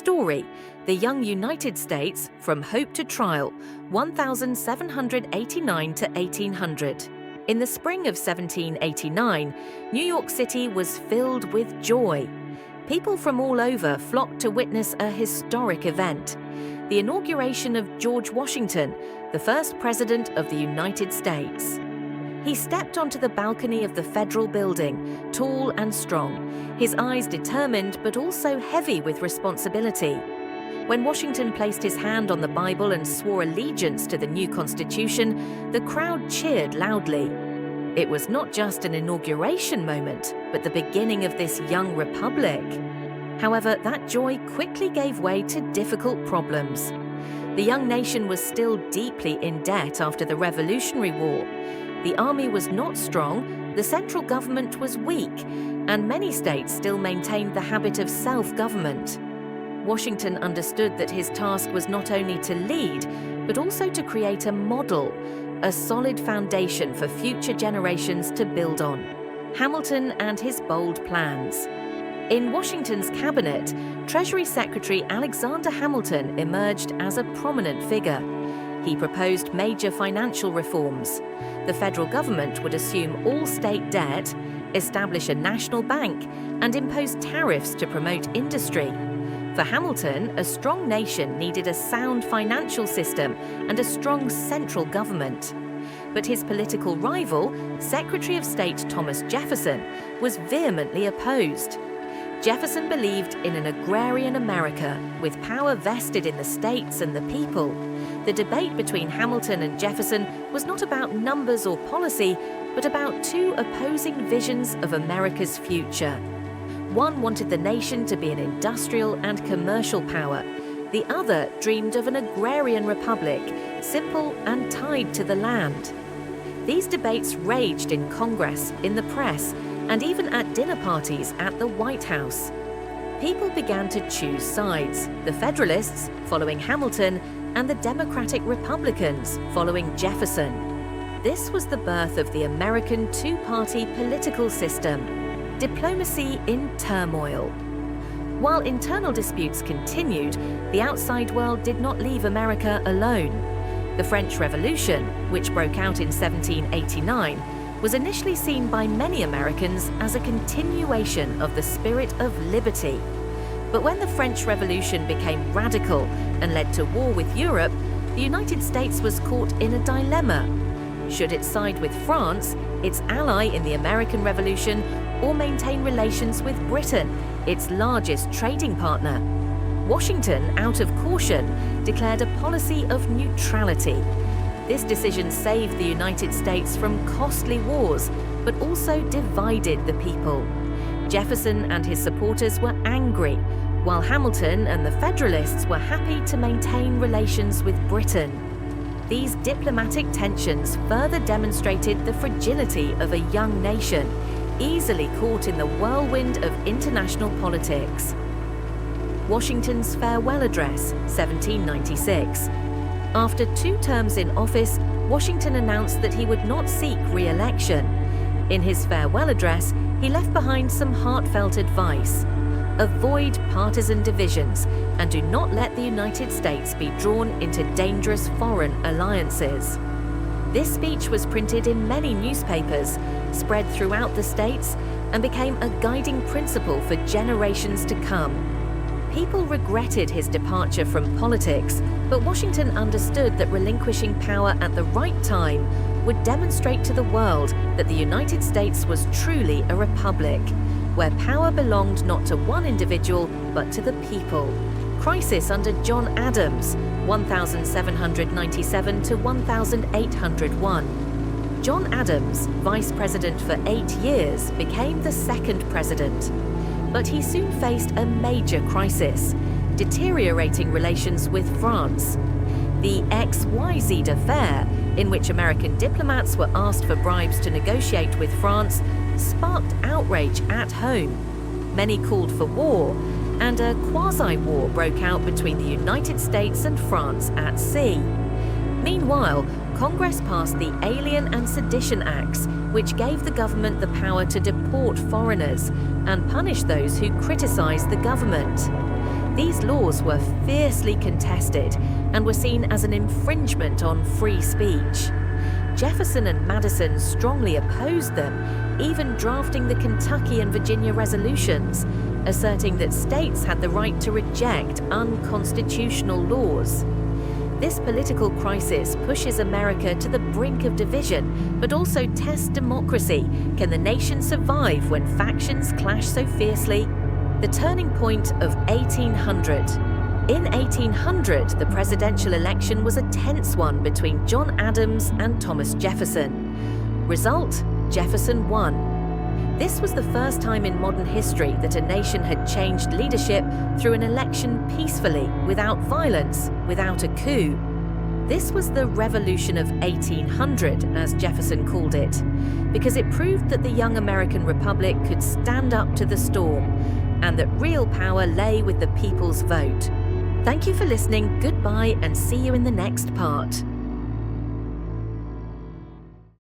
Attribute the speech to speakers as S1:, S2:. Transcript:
S1: story, the young United States from hope to trial, 1789 to 1800. In the spring of 1789, New York City was filled with joy. People from all over flocked to witness a historic event, the inauguration of George Washington, the first president of the United States. He stepped onto the balcony of the Federal Building, tall and strong, his eyes determined but also heavy with responsibility. When Washington placed his hand on the Bible and swore allegiance to the new Constitution, the crowd cheered loudly. It was not just an inauguration moment, but the beginning of this young republic. However, that joy quickly gave way to difficult problems. The young nation was still deeply in debt after the Revolutionary War. The army was not strong, the central government was weak, and many states still maintained the habit of self-government. Washington understood that his task was not only to lead, but also to create a model, a solid foundation for future generations to build on. Hamilton and his bold plans. In Washington's cabinet, Treasury Secretary Alexander Hamilton emerged as a prominent figure. He proposed major financial reforms. The federal government would assume all state debt, establish a national bank, and impose tariffs to promote industry. For Hamilton, a strong nation needed a sound financial system and a strong central government. But his political rival, Secretary of State Thomas Jefferson, was vehemently opposed. Jefferson believed in an agrarian America with power vested in the states and the people. The debate between Hamilton and Jefferson was not about numbers or policy, but about two opposing visions of America's future. One wanted the nation to be an industrial and commercial power. The other dreamed of an agrarian republic, simple and tied to the land. These debates raged in Congress, in the press, and even at dinner parties at the White House. People began to choose sides, the Federalists following Hamilton and the Democratic Republicans following Jefferson. This was the birth of the American two-party political system, diplomacy in turmoil. While internal disputes continued, the outside world did not leave America alone. The French Revolution, which broke out in 1789, was initially seen by many Americans as a continuation of the spirit of liberty. But when the French Revolution became radical and led to war with Europe, the United States was caught in a dilemma. Should it side with France, its ally in the American Revolution, or maintain relations with Britain, its largest trading partner? Washington, out of caution, declared a policy of neutrality. This decision saved the United States from costly wars, but also divided the people. Jefferson and his supporters were angry, while Hamilton and the Federalists were happy to maintain relations with Britain. These diplomatic tensions further demonstrated the fragility of a young nation, easily caught in the whirlwind of international politics. Washington's farewell address, 1796. After 2 terms in office, Washington announced that he would not seek re-election. In his farewell address, he left behind some heartfelt advice. Avoid partisan divisions and do not let the United States be drawn into dangerous foreign alliances. This speech was printed in many newspapers, spread throughout the states, and became a guiding principle for generations to come. People regretted his departure from politics, but Washington understood that relinquishing power at the right time would demonstrate to the world that the United States was truly a republic, where power belonged not to one individual, but to the people. Crisis under John Adams, 1797 to 1801. John Adams, vice president for 8 years, became the second president. But he soon faced a major crisis, deteriorating relations with France. The XYZ affair, in which American diplomats were asked for bribes to negotiate with France, sparked outrage at home. Many called for war, and a quasi-war broke out between the United States and France at sea. Meanwhile, Congress passed the Alien and Sedition Acts, which gave the government the power to deport foreigners and punish those who criticized the government. These laws were fiercely contested and were seen as an infringement on free speech. Jefferson and Madison strongly opposed them, even drafting the Kentucky and Virginia resolutions, asserting that states had the right to reject unconstitutional laws. This political crisis pushes America to the brink of division, but also tests democracy. Can the nation survive when factions clash so fiercely? The turning point of 1800. In 1800, the presidential election was a tense one between John Adams and Thomas Jefferson. Result: Jefferson won. This was the first time in modern history that a nation had changed leadership through an election peacefully, without violence, without a coup. This was the Revolution of 1800, as Jefferson called it, because it proved that the young American Republic could stand up to the storm, and that real power lay with the people's vote. Thank you for listening, goodbye, and see you in the next part.